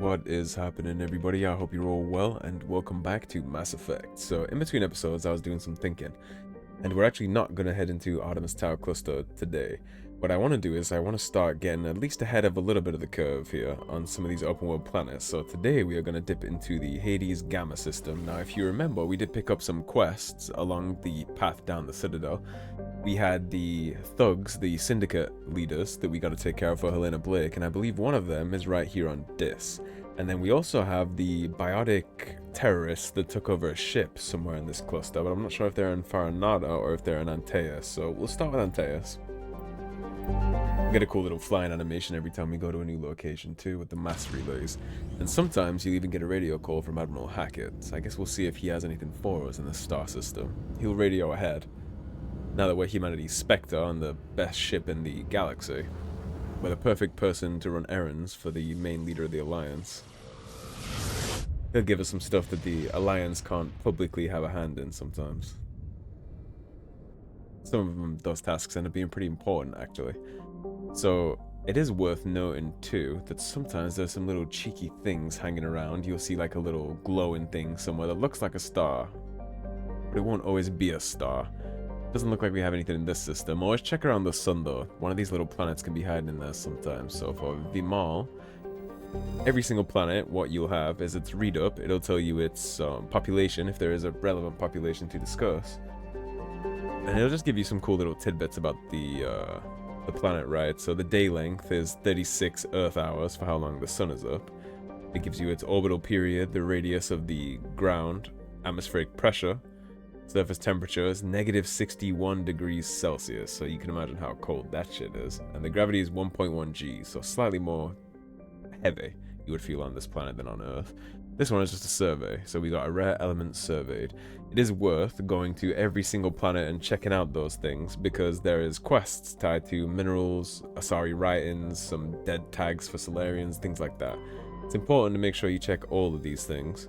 What is happening, everybody? I hope you're all well, and welcome back to Mass Effect. So, in between episodes, I was doing some thinking, and we're actually not going to head into Artemis Tower Cluster today. What I want to do is I want to start getting at least ahead of a little bit of the curve here on some of these open world planets. So today we are going to dip into the Hades Gamma system. Now, if you remember, we did pick up some quests along the path down the Citadel. We had the thugs, the syndicate leaders that we got to take care of for Helena Blake, and I believe one of them is right here on Dis. And then we also have the biotic terrorists that took over a ship somewhere in this cluster, but I'm not sure if they're in Farinata or if they're in Antaeus. So we'll start with Antaeus. We get a cool little flying animation every time we go to a new location too, with the mass relays. And sometimes you even get a radio call from Admiral Hackett. So I guess we'll see if he has anything for us in the star system. He'll radio ahead. Now that we're humanity's Spectre and the best ship in the galaxy, we're the perfect person to run errands for the main leader of the Alliance. He'll give us some stuff that the Alliance can't publicly have a hand in sometimes. Some of them, those tasks end up being pretty important, actually. So, it is worth noting, too, that sometimes there's some little cheeky things hanging around. You'll see like a little glowing thing somewhere that looks like a star, but it won't always be a star. Doesn't look like we have anything in this system. Always check around the sun, though. One of these little planets can be hiding in there sometimes. So for Vimal, every single planet, what you'll have is its read up. It'll tell you its population, if there is a relevant population to discuss. And it'll just give you some cool little tidbits about the planet, right? So the day length is 36 Earth hours for how long the sun is up. It gives you its orbital period, the radius of the ground, atmospheric pressure. Surface temperature is negative 61 degrees Celsius, so you can imagine how cold that shit is. And the gravity is 1.1 G, so slightly more heavy you would feel on this planet than on Earth. This one is just a survey, so we got a rare element surveyed. It is worth going to every single planet and checking out those things, because there is quests tied to minerals, Asari write-ins, some dead tags for Solarians, things like that. It's important to make sure you check all of these things.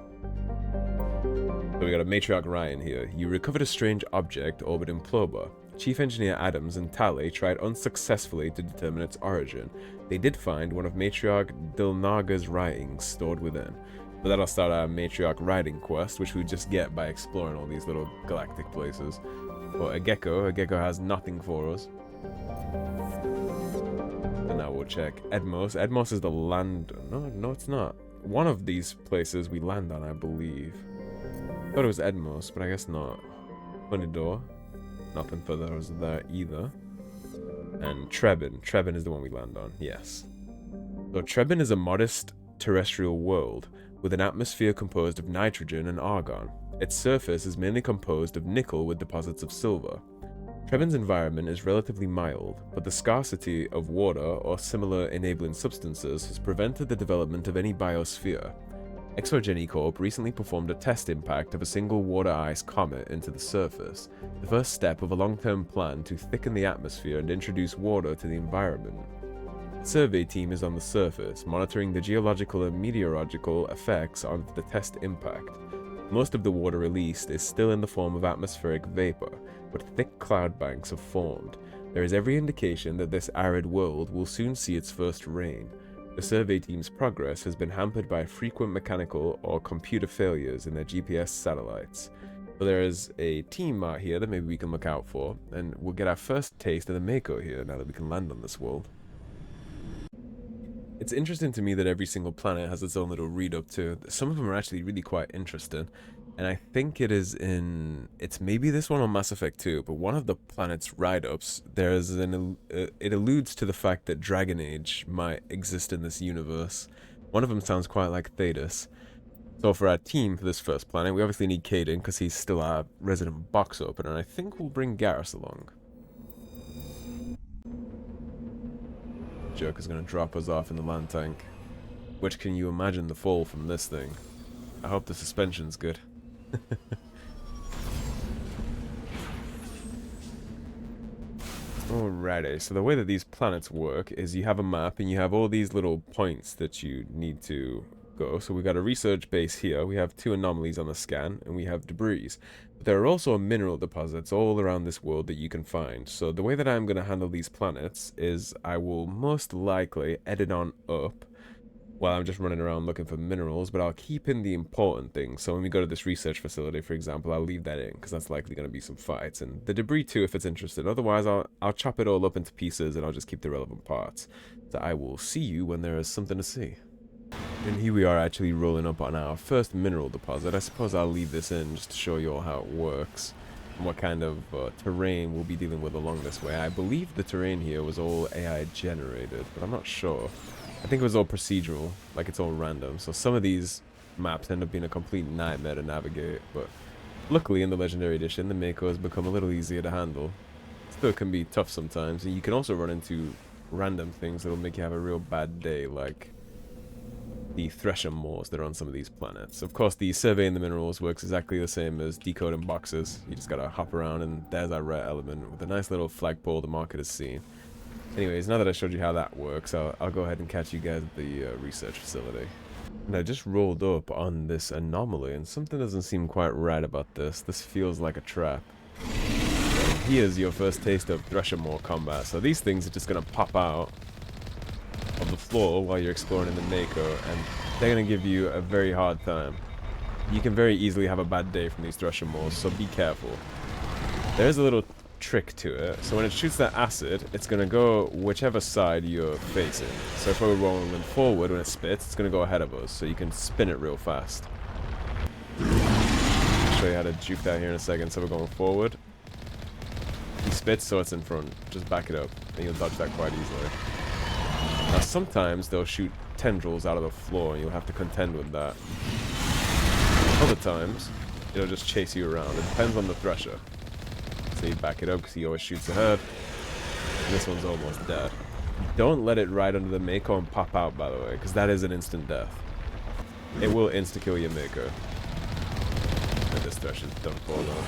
So we got a matriarch Ryan here. You recovered a strange object orbiting Ploba. Chief Engineer Adams and Tally tried unsuccessfully to determine its origin. They did find one of Matriarch Dilnaga's writings stored within. But that'll start our matriarch writing quest, which we just get by exploring all these little galactic places. For a gecko has nothing for us. And now we'll check Edmos. Edmos is the land... No, it's not. One of these places we land on, I believe. I thought it was Edmos, but I guess not. Funny door. Nothing further there either. And Trebin. Trebin is the one we land on, yes. So Trebin is a modest terrestrial world with an atmosphere composed of nitrogen and argon. Its surface is mainly composed of nickel with deposits of silver. Trebin's environment is relatively mild, but the scarcity of water or similar enabling substances has prevented the development of any biosphere. Exogeny Corp recently performed a test impact of a single water-ice comet into the surface, the first step of a long-term plan to thicken the atmosphere and introduce water to the environment. The survey team is on the surface, monitoring the geological and meteorological effects of the test impact. Most of the water released is still in the form of atmospheric vapor, but thick cloud banks have formed. There is every indication that this arid world will soon see its first rain. The survey team's progress has been hampered by frequent mechanical or computer failures in their GPS satellites. So there is a team out here that maybe we can look out for, and we'll get our first taste of the Mako here now that we can land on this world. It's interesting to me that every single planet has its own little read-up too. Some of them are actually really quite interesting. And I think it's maybe this one on Mass Effect 2, but one of the planet's write-ups, it alludes to the fact that Dragon Age might exist in this universe. One of them sounds quite like Thetis. So for our team for this first planet, we obviously need Caden, because he's still our resident box opener, and I think we'll bring Garrus along. Joker's gonna drop us off in the land tank. Which, can you imagine the fall from this thing? I hope the suspension's good. Alrighty, so the way that these planets work is you have a map and you have all these little points that you need to go. So we got a research base here, we have 2 anomalies on the scan, and we have debris. But there are also mineral deposits all around this world that you can find. So the way that I'm going to handle these planets is I will most likely edit on up while I'm just running around looking for minerals, but I'll keep in the important things. So when we go to this research facility, for example, I'll leave that in because that's likely going to be some fights, and the debris too if it's interested. Otherwise, I'll chop it all up into pieces and I'll just keep the relevant parts. So I will see you when there is something to see. And here we are actually rolling up on our first mineral deposit. I suppose I'll leave this in just to show you all how it works and what kind of terrain we'll be dealing with along this way. I believe the terrain here was all AI generated, but I'm not sure. I think it was all procedural, like it's all random. So some of these maps end up being a complete nightmare to navigate, but luckily in the Legendary Edition, the Mako has become a little easier to handle. Still, it can be tough sometimes, and you can also run into random things that'll make you have a real bad day, like the Thresher Moors that are on some of these planets. Of course, the surveying the minerals works exactly the same as decoding boxes. You just gotta hop around, and there's our rare element with a nice little flagpole the market has seen. Anyways, now that I showed you how that works, I'll go ahead and catch you guys at the research facility. And I just rolled up on this anomaly, and something doesn't seem quite right about this. This feels like a trap. And here's your first taste of Thresher Moor combat. So these things are just going to pop out of the floor while you're exploring in the Mako, and they're going to give you a very hard time. You can very easily have a bad day from these Thresher Moors, so be careful. There's a little trick to it. So when it shoots that acid, it's going to go whichever side you're facing. So if we're rolling forward when it spits, it's going to go ahead of us, so you can spin it real fast. I'll show you how to juke that here in a second. So we're going forward. He spits, so it's in front. Just back it up, and you'll dodge that quite easily. Now sometimes they'll shoot tendrils out of the floor, and you'll have to contend with that. Other times, it'll just chase you around. It depends on the Thresher. So you back it up because he always shoots ahead. And this one's almost dead. Don't let it ride under the Mako and pop out, by the way, because that is an instant death. It will insta-kill your Mako. And this Thresher's done for though.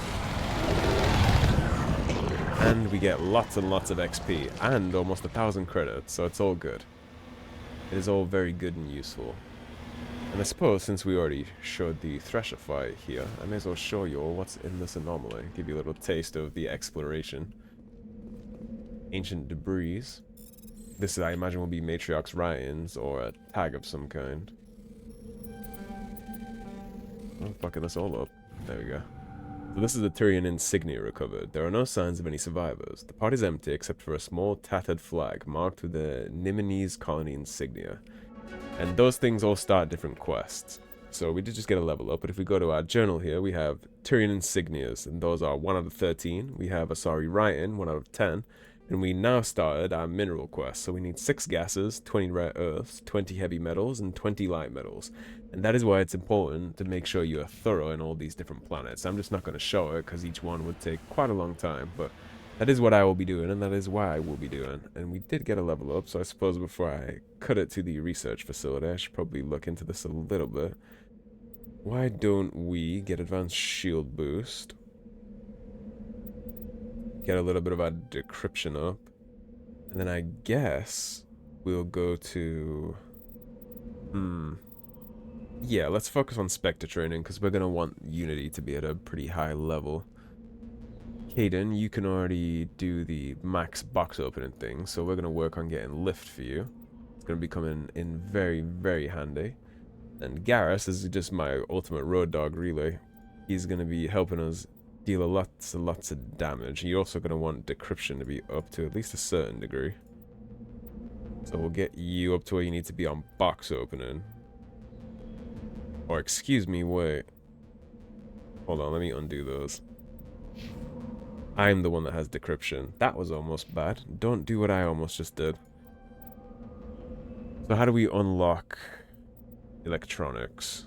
And we get lots and lots of XP and almost 1,000 credits, so it's all good. It is all very good and useful. And I suppose since we already showed the Thresher fight here, I may as well show you all what's in this anomaly. Give you a little taste of the exploration. Ancient debris. This, I imagine, will be Matriarch's writings or a tag of some kind. Oh, fucking this all up. There we go. So this is the Turian insignia recovered. There are no signs of any survivors. The part is empty except for a small tattered flag marked with the Niminese colony insignia. And those things all start different quests. So we did just get a level up, but if we go to our journal here, we have Turian insignias, and those are 1 out of 13. We have Asari writing, 1 out of 10. And we now started our mineral quest. So we need 6 gases, 20 rare earths, 20 heavy metals, and 20 light metals. And that is why it's important to make sure you are thorough in all these different planets. I'm just not going to show it because each one would take quite a long time, but that is what I will be doing, and that is why I will be doing. And we did get a level up, so I suppose before I cut it to the research facility, I should probably look into this a little bit. Why don't we get advanced shield boost? Get a little bit of our decryption up. And then I guess we'll go to... Yeah, let's focus on Spectre training, because we're going to want Unity to be at a pretty high level. Caden, you can already do the max box opening thing, so we're going to work on getting lift for you. It's going to be coming in very, very handy. And Garrus is just my ultimate road dog, really. He's going to be helping us deal lots and lots of damage. You're also going to want decryption to be up to at least a certain degree. So we'll get you up to where you need to be on box opening. Or excuse me, wait. Hold on, let me undo those. I'm the one that has decryption. That was almost bad. Don't do what I almost just did. So how do we unlock electronics?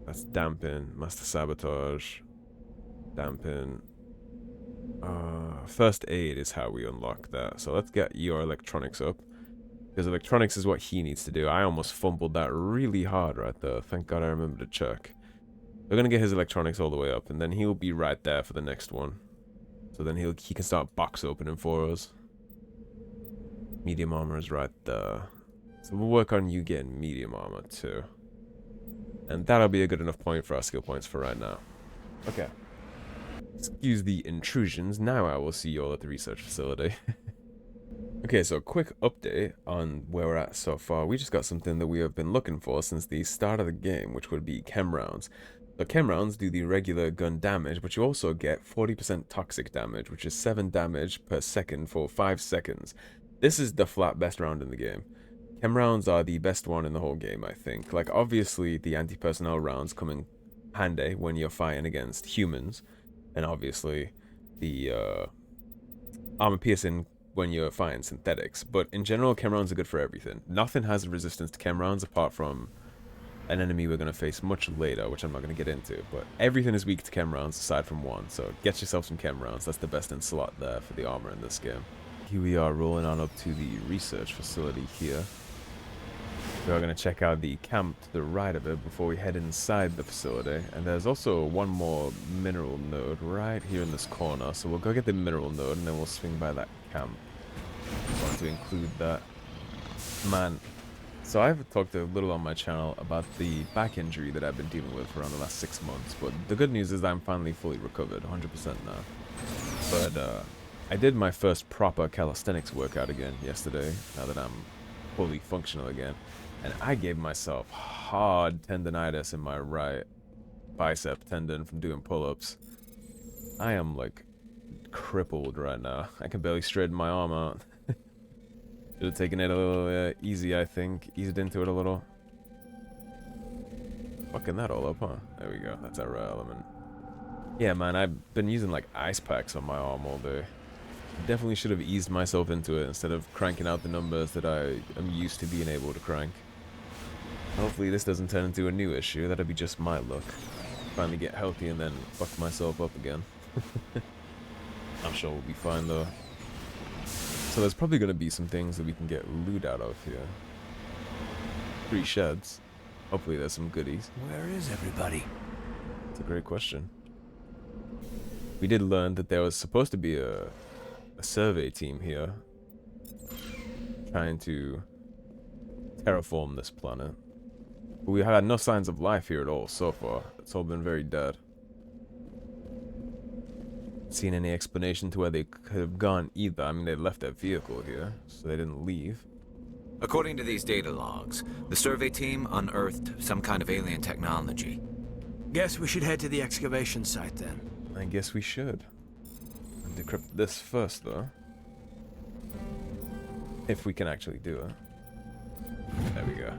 That's dampen, master sabotage, dampen. First aid is how we unlock that. So let's get your electronics up. Because electronics is what he needs to do. I almost fumbled that really hard right there. Thank God I remembered to check. We're going to get his electronics all the way up, and then he'll be right there for the next one. So then he can start box opening for us. Medium armor is right there. So we'll work on you getting medium armor too. And that'll be a good enough point for our skill points for right now. Okay. Excuse the intrusions. Now I will see you all at the research facility. Okay, so quick update on where we're at so far. We just got something that we have been looking for since the start of the game, which would be chem rounds. So chem rounds do the regular gun damage, but you also get 40% toxic damage, which is 7 damage per second for 5 seconds. This is the flat best round in the game. Chem rounds are the best one in the whole game, I think. Like, obviously, the anti-personnel rounds come in handy when you're fighting against humans, and obviously, the armor-piercing when you're fighting synthetics. But in general, chem rounds are good for everything. Nothing has resistance to chem rounds apart from an enemy we're going to face much later, which I'm not going to get into. But everything is weak to chem rounds aside from one, so get yourself some chem rounds. That's the best in slot there for the armor in this game. Here we are rolling on up to the research facility here. We are going to check out the camp to the right of it before we head inside the facility. And there's also one more mineral node right here in this corner. So we'll go get the mineral node and then we'll swing by that camp. I want to include that. Man, so I've talked a little on my channel about the back injury that I've been dealing with for around the last 6 months. But the good news is I'm finally fully recovered, 100% now. But I did my first proper calisthenics workout again yesterday, now that I'm fully functional again. And I gave myself hard tendonitis in my right bicep tendon from doing pull-ups. I am, like, crippled right now. I can barely straighten my arm out. Should have taken it a little easy, I think. Eased into it a little. Fucking that all up, huh? There we go. That's our right element. Yeah, man, I've been using, like, ice packs on my arm all day. Definitely should have eased myself into it instead of cranking out the numbers that I am used to being able to crank. Hopefully this doesn't turn into a new issue. That'll be just my luck. Finally get healthy and then fuck myself up again. I'm sure we'll be fine though. So there's probably going to be some things that we can get loot out of here. 3 sheds. Hopefully there's some goodies. Where is everybody? That's a great question. We did learn that there was supposed to be a survey team here trying to terraform this planet. But we had no signs of life here at all so far. It's all been very dead. Seen any explanation to where they could have gone either. I mean, they left their vehicle here, so they didn't leave. According to these data logs, the survey team unearthed some kind of alien technology. Guess we should head to the excavation site then. I guess we should. And decrypt this first, though. If we can actually do it. There we go.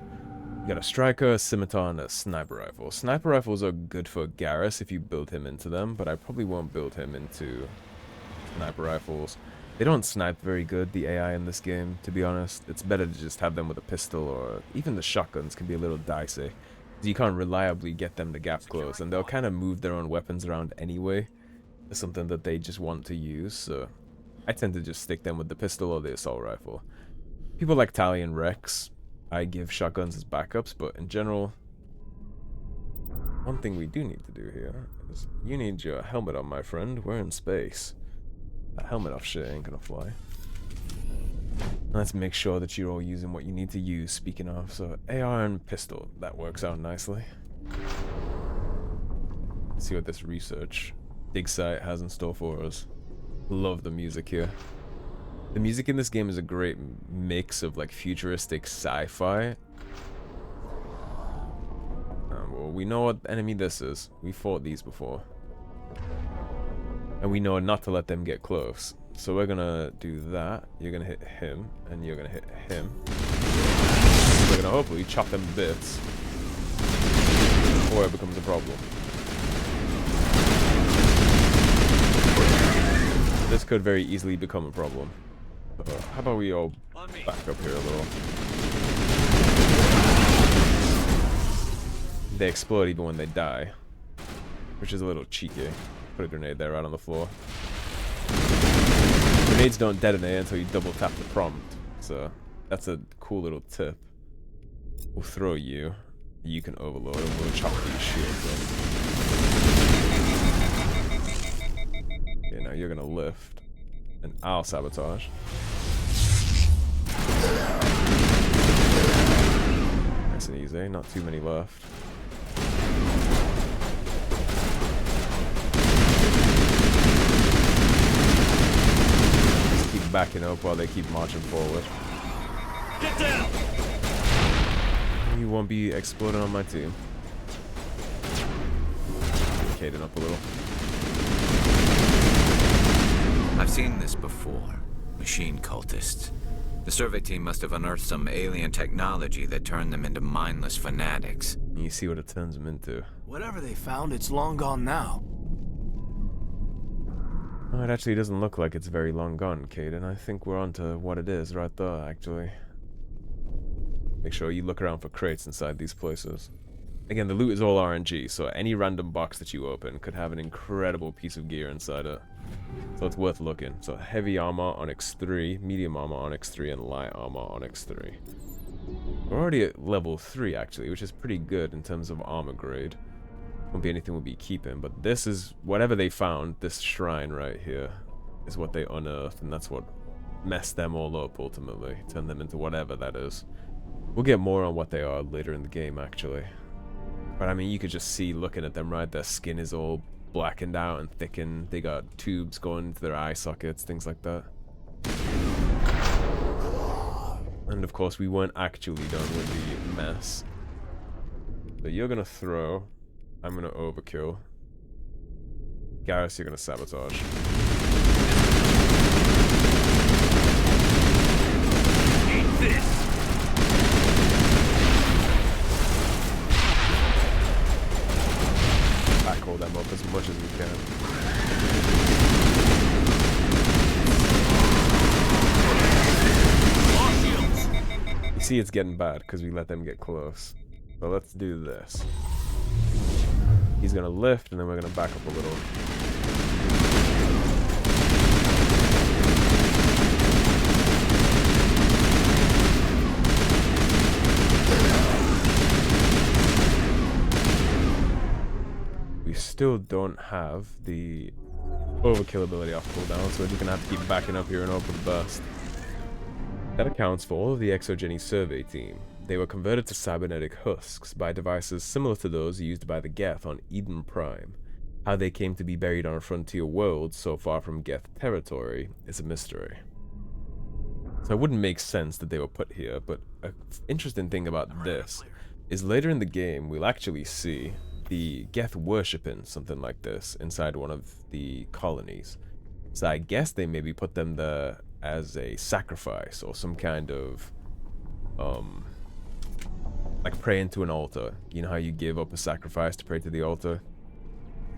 You got a striker, a scimitar, and a sniper rifle. Sniper rifles are good for Garrus if you build him into them, but I probably won't build him into sniper rifles. They don't snipe very good, the AI in this game, to be honest. It's better to just have them with a pistol, or even the shotguns can be a little dicey. You can't reliably get them to gap close, and they'll kind of move their own weapons around anyway. It's something that they just want to use, so I tend to just stick them with the pistol or the assault rifle. People like Tally and Rex, I give shotguns as backups, but in general, one thing we do need to do here is you need your helmet on, my friend. We're in space. That helmet off shit ain't gonna fly. Let's make sure that you're all using what you need to use, speaking of. So, AR and pistol. That works out nicely. Let's see what this research dig site has in store for us. Love the music here. The music in this game is a great mix of, like, futuristic sci-fi. Well, we know what enemy this is. We fought these before. And we know not to let them get close. So we're gonna do that. You're gonna hit him, and you're gonna hit him. We're gonna hopefully chop them to bits before it becomes a problem. This could very easily become a problem. How about we all back up here a little? They explode even when they die, which is a little cheeky. Put a grenade there right on the floor. Grenades don't detonate until you double tap the prompt, so that's a cool little tip. We'll throw you. You can overload and we'll chop these shields up. Okay, now you're gonna lift, and I'll sabotage. Nice and easy, not too many left. backing up while they keep marching forward. Get down! You won't be exploding on my team. Cading up a little. I've seen this before. Machine cultists. The survey team must have unearthed some alien technology that turned them into mindless fanatics. And you see what it turns them into. Whatever they found, it's long gone now. Oh, it actually doesn't look like it's very long gone, Caden. I think we're onto what it is right there, actually. Make sure you look around for crates inside these places. Again, the loot is all RNG, so any random box that you open could have an incredible piece of gear inside it. So it's worth looking. So heavy armor on X3, medium armor on X3, and light armor on X3. We're already at level 3, actually, which is pretty good in terms of armor grade. Won't be anything we'll be keeping, but this is, whatever they found, this shrine right here, is what they unearthed, and that's what messed them all up, ultimately. Turned them into whatever that is. We'll get more on what they are later in the game, actually. But I mean, you could just see, looking at them, right? Their skin is all blackened out and thickened. They got tubes going into their eye sockets, things like that. And of course, we weren't actually done with the mess. So you're gonna throw. I'm gonna overkill. Garrus, you're gonna sabotage. Eat this! Backhaul them up as much as we can. You see it's getting bad because we let them get close. So let's do this. He's gonna lift and then we're gonna back up a little. We still don't have the overkill ability off cooldown, so we're just gonna have to keep backing up here and open burst. That accounts for all of the Exogeny survey team. They were converted to cybernetic husks by devices similar to those used by the Geth on Eden Prime. How they came to be buried on a frontier world so far from Geth territory is a mystery. So it wouldn't make sense that they were put here, but an interesting thing about this is later in the game we'll actually see the Geth worshipping something like this inside one of the colonies. So I guess they maybe put them there as a sacrifice or some kind of like praying to an altar. You know how you give up a sacrifice to pray to the altar?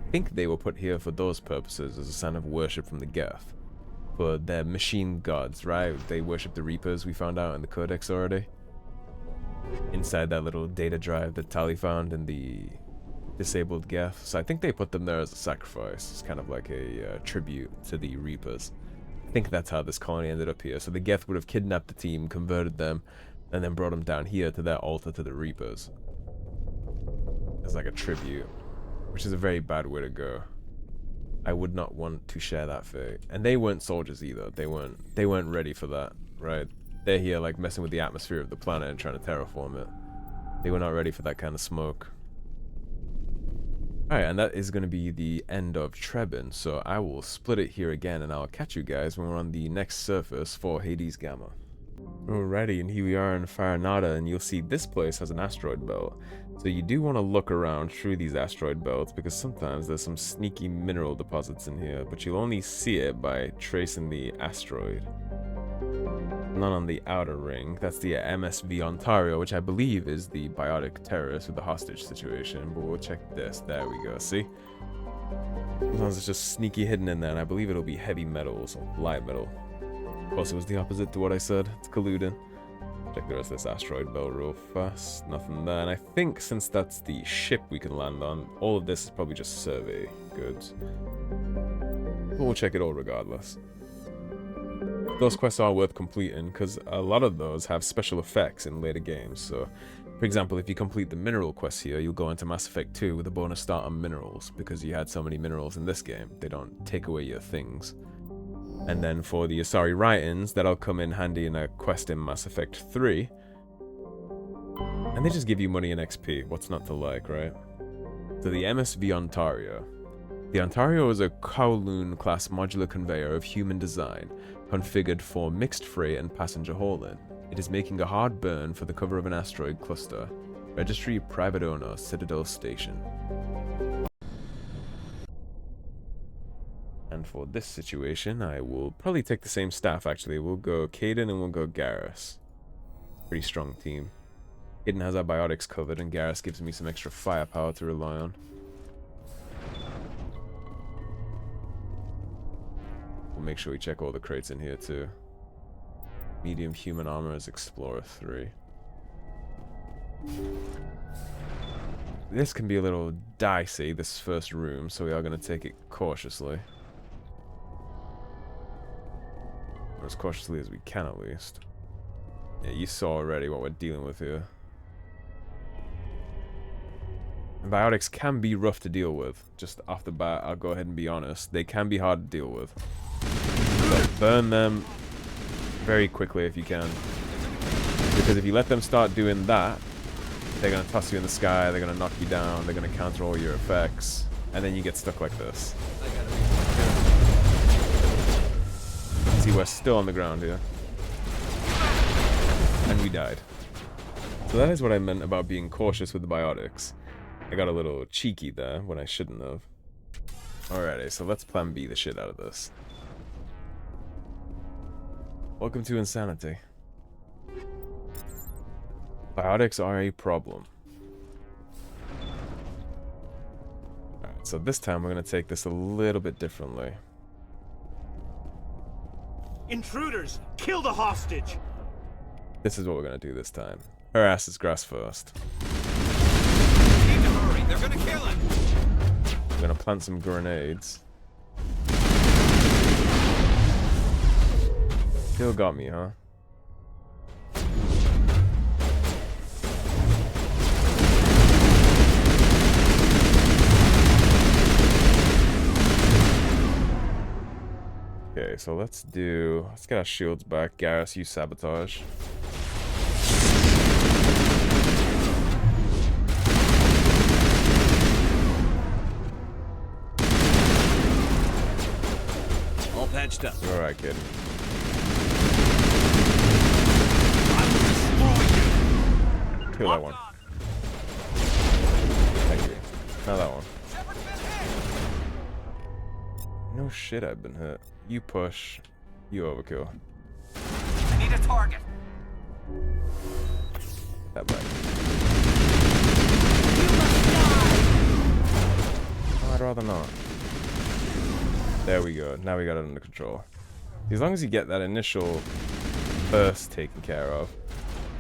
I think they were put here for those purposes as a sign of worship from the Geth. For their machine gods, right? They worship the Reapers, we found out in the Codex already. Inside that little data drive that Tali found in the disabled Geth. So I think they put them there as a sacrifice. It's kind of like a tribute to the Reapers. I think that's how this colony ended up here. So the Geth would have kidnapped the team, converted them, and then brought them down here to their altar to the Reapers. It's like a tribute, which is a very bad way to go. I would not want to share that fate. And they weren't soldiers either. They weren't ready for that, right? They're here like messing with the atmosphere of the planet and trying to terraform it. They were not ready for that kind of smoke. Alright, and that is going to be the end of Trebin, so I will split it here again and I'll catch you guys when we're on the next surface for Hades Gamma. Alrighty, and here we are in Farinata, and you'll see this place has an asteroid belt. So you do want to look around through these asteroid belts, because sometimes there's some sneaky mineral deposits in here, but you'll only see it by tracing the asteroid. Not on the outer ring. That's the MSV Ontario, which I believe is the biotic terrorist with the hostage situation, but we'll check this. There we go, see? Sometimes it's just sneaky hidden in there, and I believe it'll be heavy metals or light metal. Of course, it was the opposite to what I said. It's colluding. Check the rest of this asteroid belt real fast. Nothing there. And I think since that's the ship we can land on, all of this is probably just survey goods. But we'll check it all regardless. Those quests are worth completing because a lot of those have special effects in later games. So, for example, if you complete the mineral quest here, you'll go into Mass Effect 2 with a bonus start on minerals because you had so many minerals in this game. They don't take away your things. And then for the Asari write-ins, that'll come in handy in a quest in Mass Effect 3. And they just give you money and XP. What's not to like, right? So the MSV Ontario. The Ontario is a Kowloon-class modular conveyor of human design, configured for mixed freight and passenger hauling. It is making a hard burn for the cover of an asteroid cluster. Registry private owner, Citadel Station. And for this situation, I will probably take the same staff, actually. We'll go Caden and we'll go Garrus. Pretty strong team. Caden has our biotics covered, and Garrus gives me some extra firepower to rely on. We'll make sure we check all the crates in here, too. Medium human armor is Explorer 3. This can be a little dicey, this first room, so we are going to take it cautiously. Or as cautiously as we can, at least. Yeah, you saw already what we're dealing with here. And biotics can be rough to deal with. Just off the bat, I'll go ahead and be honest. They can be hard to deal with. So burn them very quickly if you can. Because if you let them start doing that, they're going to toss you in the sky, they're going to knock you down, they're going to counter all your effects, and then you get stuck like this. See, we're still on the ground here. And we died. So that is what I meant about being cautious with the biotics. I got a little cheeky there when I shouldn't have. Alrighty, so let's plan B the shit out of this. Welcome to Insanity. Biotics are a problem. Alright, so this time we're going to take this a little bit differently. Intruders! Kill the hostage! This is what we're going to do this time. Harass his grass first. Need to hurry, they're gonna kill him! We're going to plant some grenades. Still got me, huh? Okay, so let's get our shields back. Garrus, you sabotage. All patched up. You're alright, kid. I will destroy you! Kill that one. Thank you. Now that one. No shit, I've been hit. You push. You overkill. I need a target. That back. Oh, I'd rather not. There we go. Now we got it under control. As long as you get that initial burst taken care of,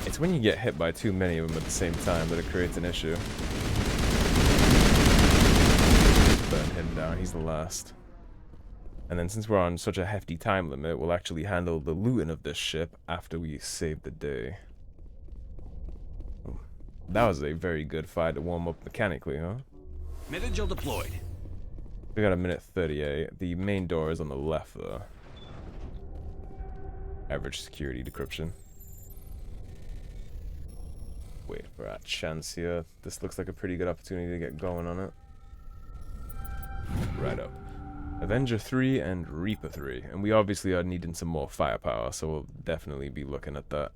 it's when you get hit by too many of them at the same time that it creates an issue. Burn him down. He's the last. And then since we're on such a hefty time limit, we'll actually handle the looting of this ship after we save the day. Oh, that was a very good fight to warm up mechanically, huh? Vigil deployed. We got a minute 38. The main door is on the left, though. Average security decryption. Wait for our chance here. This looks like a pretty good opportunity to get going on it. Right up. Avenger 3 and Reaper 3. And we obviously are needing some more firepower, so we'll definitely be looking at that.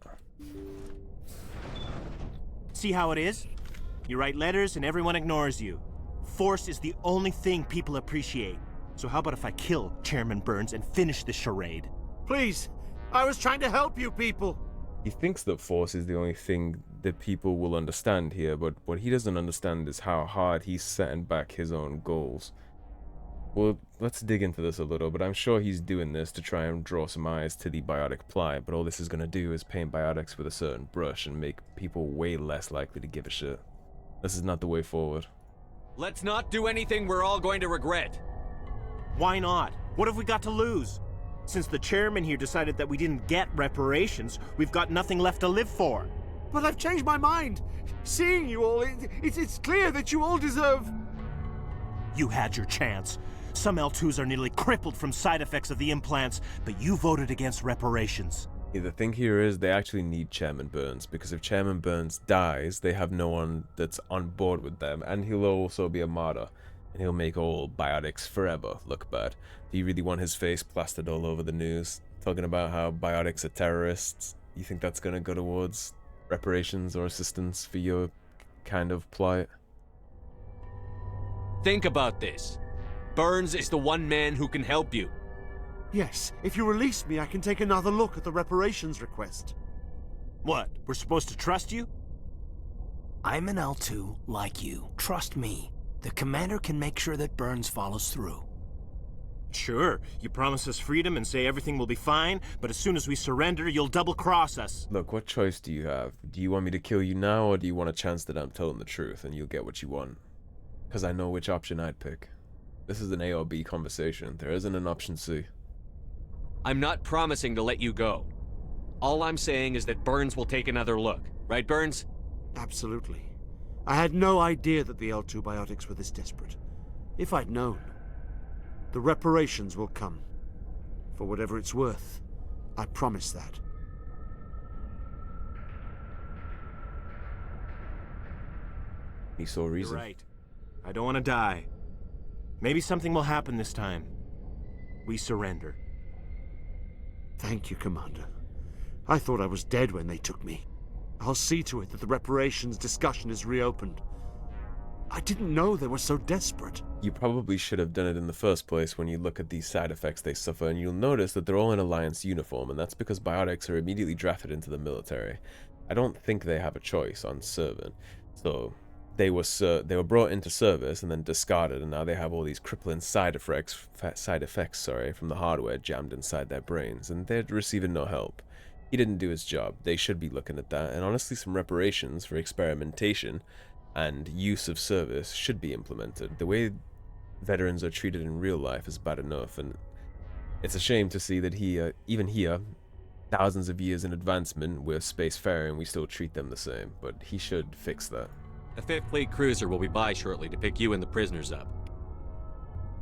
See how it is? You write letters and everyone ignores you. Force is the only thing people appreciate. So how about if I kill Chairman Burns and finish this charade? Please! I was trying to help you people! He thinks that Force is the only thing that people will understand here, but what he doesn't understand is how hard he's setting back his own goals. Well, let's dig into this a little, but I'm sure he's doing this to try and draw some eyes to the biotic plight, but all this is going to do is paint biotics with a certain brush and make people way less likely to give a shit. This is not the way forward. Let's not do anything we're all going to regret. Why not? What have we got to lose? Since the chairman here decided that we didn't get reparations, we've got nothing left to live for. But I've changed my mind! Seeing you all, it's clear that you all deserve... You had your chance. Some L2s are nearly crippled from side effects of the implants, but you voted against reparations. Yeah, the thing here is they actually need Chairman Burns, because if Chairman Burns dies, they have no one that's on board with them, and he'll also be a martyr. And he'll make all Biotics forever look bad. Do you really want his face plastered all over the news, talking about how Biotics are terrorists? You think that's gonna go towards reparations or assistance for your kind of plight? Think about this. Burns is the one man who can help you. Yes, if you release me, I can take another look at the reparations request. What? We're supposed to trust you? I'm an L2 like you. Trust me. The commander can make sure that Burns follows through. Sure, you promise us freedom and say everything will be fine, but as soon as we surrender, you'll double-cross us. Look, what choice do you have? Do you want me to kill you now, or do you want a chance that I'm telling the truth and you'll get what you want? Because I know which option I'd pick. This is an A or B conversation. There isn't an option C. I'm not promising to let you go. All I'm saying is that Burns will take another look. Right, Burns? Absolutely. I had no idea that the L2 Biotics were this desperate. If I'd known, the reparations will come. For whatever it's worth, I promise that. He saw reason. You're right. I don't want to die. Maybe something will happen this time. We surrender. Thank you, Commander. I thought I was dead when they took me. I'll see to it that the reparations discussion is reopened. I didn't know they were so desperate. You probably should have done it in the first place when you look at these side effects they suffer, and you'll notice that they're all in Alliance uniform, and that's because Biotics are immediately drafted into the military. I don't think they have a choice on serving. So they were brought into service and then discarded, and now they have all these crippling side effects from the hardware jammed inside their brains, and they're receiving no help. He didn't do his job. They should be looking at that, and honestly some reparations for experimentation and use of service should be implemented. The way veterans are treated in real life is bad enough, and it's a shame to see that even here, thousands of years in advancement, we're spacefaring, we still treat them the same, but he should fix that. A 5th Fleet cruiser will be by shortly to pick you and the prisoners up.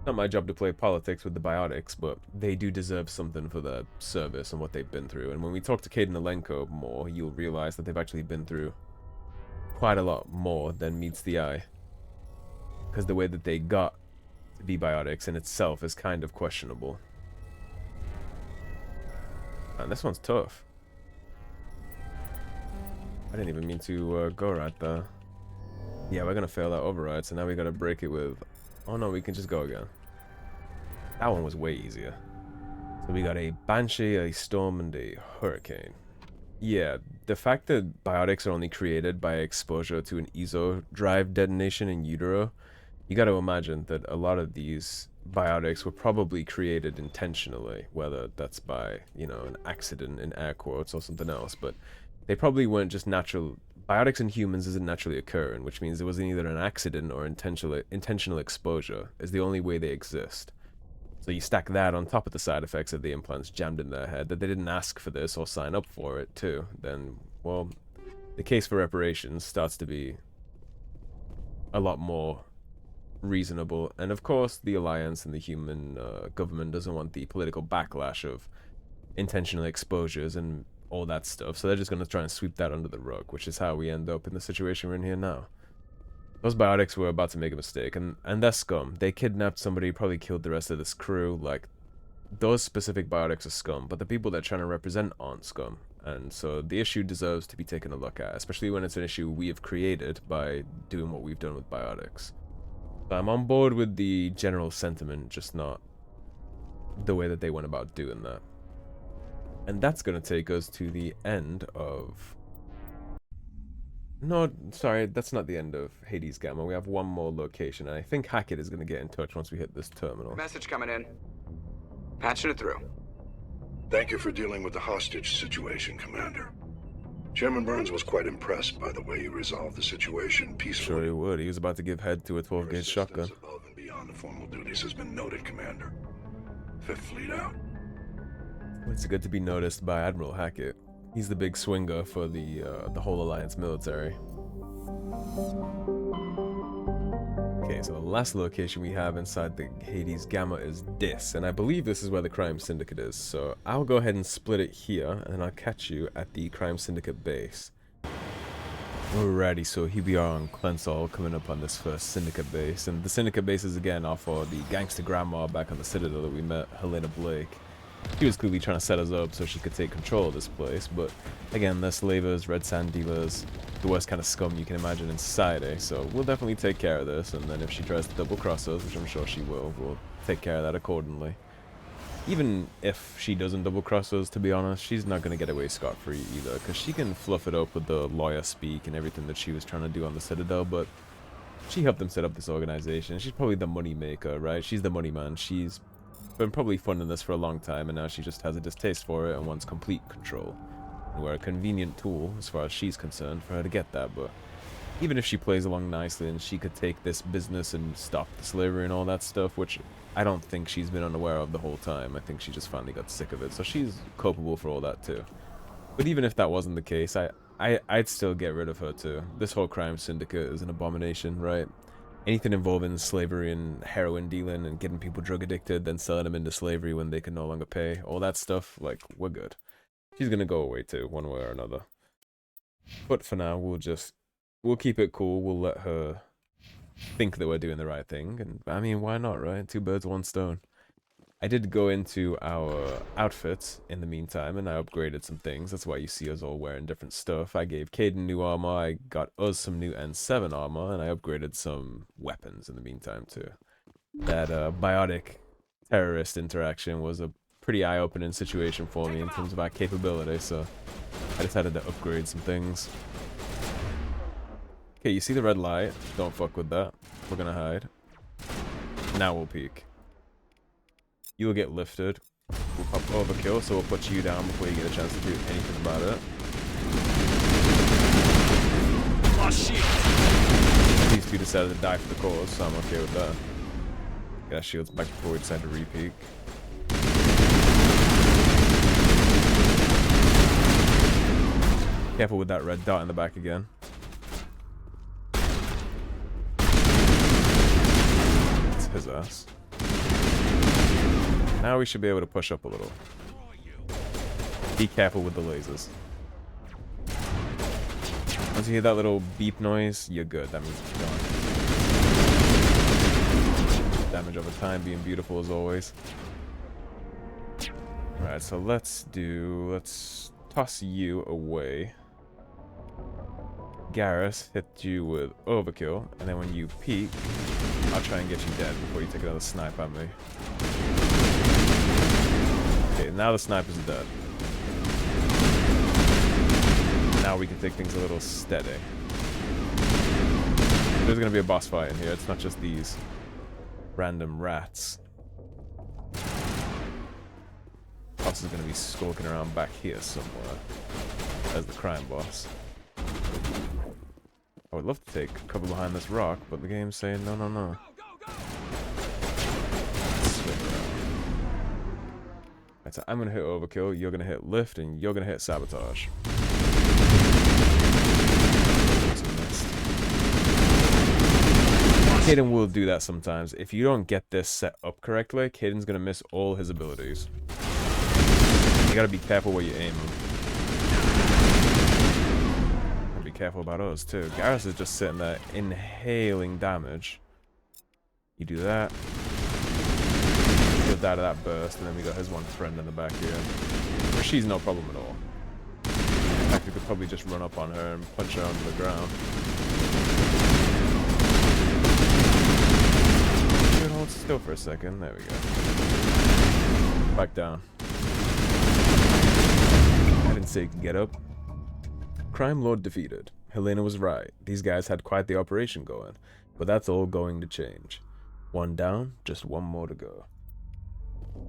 Not my job to play politics with the Biotics, but they do deserve something for their service and what they've been through. And when we talk to Cade and Alenko more, you'll realize that they've actually been through quite a lot more than meets the eye. Because the way that they got to be Biotics in itself is kind of questionable. And this one's tough. I didn't even mean to go right there. Yeah, we're gonna fail that override, so now we gotta break it with... Oh no, we can just go again. That one was way easier. So we got a Banshee, a Storm, and a Hurricane. Yeah, the fact that Biotics are only created by exposure to an ESO drive detonation in utero, you gotta imagine that a lot of these Biotics were probably created intentionally, whether that's by, you know, an accident in air quotes or something else, but they probably weren't just natural. Biotics in humans isn't naturally occurring, which means it was either an accident or intentional exposure is the only way they exist. So you stack that on top of the side effects of the implants jammed in their head, that they didn't ask for this or sign up for it too, then, well, the case for reparations starts to be a lot more reasonable. And of course, the Alliance and the human government doesn't want the political backlash of intentional exposures and all that stuff, so they're just going to try and sweep that under the rug, which is how we end up in the situation we're in here now. Those Biotics were about to make a mistake, and they're scum. They kidnapped somebody, probably killed the rest of this crew. Like, those specific Biotics are scum, but the people they're trying to represent aren't scum. And so the issue deserves to be taken a look at, especially when it's an issue we have created by doing what we've done with Biotics. So I'm on board with the general sentiment, just not the way that they went about doing that. And that's going to take us to the end of... No, sorry, that's not the end of Hades Gamma. We have one more location, and I think Hackett is going to get in touch once we hit this terminal. Message coming in. Patching it through. Thank you for dealing with the hostage situation, Commander. Chairman Burns was quite impressed by the way you resolved the situation peacefully. Sure he would. He was about to give head to a 12-gauge shotgun. Above and beyond the formal duties has been noted, Commander. 5th Fleet out. It's good to be noticed by Admiral Hackett. He's the big swinger for the whole Alliance military. Okay, so the last location we have inside the Hades Gamma is this, and I believe this is where the Crime Syndicate is, so I'll go ahead and split it here, and I'll catch you at the Crime Syndicate base. Alrighty, so here we are on Clensall, coming up on this first Syndicate base, and the Syndicate base is again off for the gangster grandma back on the Citadel that we met, Helena Blake. She was clearly trying to set us up so she could take control of this place, but again, they're slavers, red sand dealers, the worst kind of scum you can imagine in society, so we'll definitely take care of this, and then if she tries to double cross us, which I'm sure she will, we'll take care of that accordingly. Even if she doesn't double cross us, to be honest, she's not going to get away scot-free either, because she can fluff it up with the lawyer speak and everything that she was trying to do on the Citadel, but she helped them set up this organization. She's probably the money maker, right? She's the money man. She's been probably funding this for a long time, and now she just has a distaste for it and wants complete control. And we're a convenient tool, as far as she's concerned, for her to get that, but even if she plays along nicely and she could take this business and stop the slavery and all that stuff, which I don't think she's been unaware of the whole time. I think she just finally got sick of it, so she's culpable for all that too. But even if that wasn't the case, I'd still get rid of her too. This whole crime syndicate is an abomination, right? Anything involving slavery and heroin dealing and getting people drug addicted, then selling them into slavery when they can no longer pay, all that stuff, like, we're good. She's gonna go away too, one way or another. But for now, we'll keep it cool. We'll let her think that we're doing the right thing, and I mean, why not, right? Two birds, one stone. I did go into our outfits in the meantime, and I upgraded some things. That's why you see us all wearing different stuff. I gave Caden new armor, I got us some new N7 armor, and I upgraded some weapons in the meantime too. That biotic terrorist interaction was a pretty eye-opening situation for me in terms of our capability, so I decided to upgrade some things. Okay, you see the red light? Don't fuck with that. We're gonna hide. Now we'll peek. You'll get lifted. We'll pop overkill, so we'll put you down before you get a chance to do anything about it. Oh shit! These two decided to die for the cause, so I'm okay with that. Get our shields back before we decide to re-peek. Careful with that red dot in the back again. His ass. Now we should be able to push up a little. Be careful with the lasers. Once you hear that little beep noise, you're good. That means it's gone. Damage over time being beautiful as always. Alright, so let's toss you away. Garrus hit you with overkill, and then when you peek, I'll try and get you dead before you take another snipe at me. Okay, now the sniper's dead. Now we can take things a little steady. There's gonna be a boss fight in here, it's not just these random rats. Boss is gonna be stalking around back here somewhere as the crime boss. I would love to take cover behind this rock, but the game's saying no, no, no. Right, so I'm gonna hit overkill, you're gonna hit lift, and you're gonna hit sabotage. Caden will do that sometimes. If you don't get this set up correctly, Caden's gonna miss all his abilities. You gotta be careful where you aim him. Careful about us too. Garrus is just sitting there inhaling damage. You do that. He'll die to that burst, and then we got his one friend in the back here. She's no problem at all. In fact, we could probably just run up on her and punch her onto the ground. Hold still for a second. There we go. Back down. I didn't say you could get up. Crime Lord defeated. Helena was right. These guys had quite the operation going, but that's all going to change. One down, just one more to go.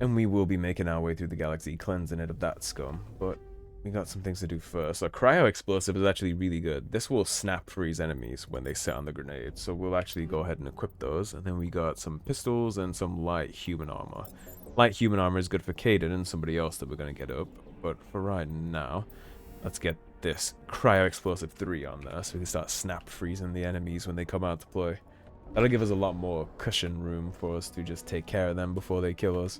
And we will be making our way through the galaxy, cleansing it of that scum, but we got some things to do first. A cryo explosive is actually really good. This will snap freeze enemies when they set on the grenade, so we'll actually go ahead and equip those. And then we got some pistols and some light human armor. Light human armor is good for Caden and somebody else that we're going to get up, but for right now, let's get this cryo explosive 3 on there so we can start snap freezing the enemies when they come out to play. That'll give us a lot more cushion room for us to just take care of them before they kill us.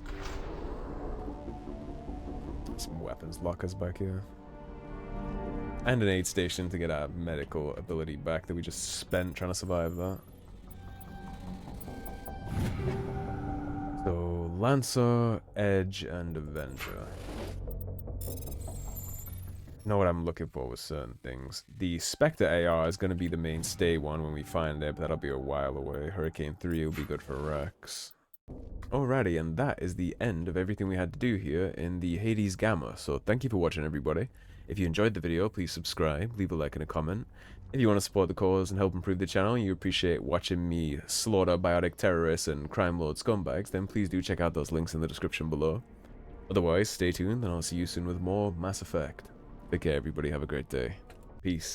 Some weapons lockers back here. And an aid station to get our medical ability back that we just spent trying to survive that. So, Lancer, Edge, and Avenger. Know what I'm looking for with certain things. The Spectre AR is going to be the mainstay one when we find it, but that'll be a while away. Hurricane 3 will be good for Rex. Alrighty, and that is the end of everything we had to do here in the Hades Gamma. So thank you for watching, everybody. If you enjoyed the video, please subscribe, leave a like and a comment. If you want to support the cause and help improve the channel, and you appreciate watching me slaughter biotic terrorists and crime lord scumbags, then please do check out those links in the description below. Otherwise, stay tuned, and I'll see you soon with more Mass Effect. Take care, everybody. Have a great day. Peace.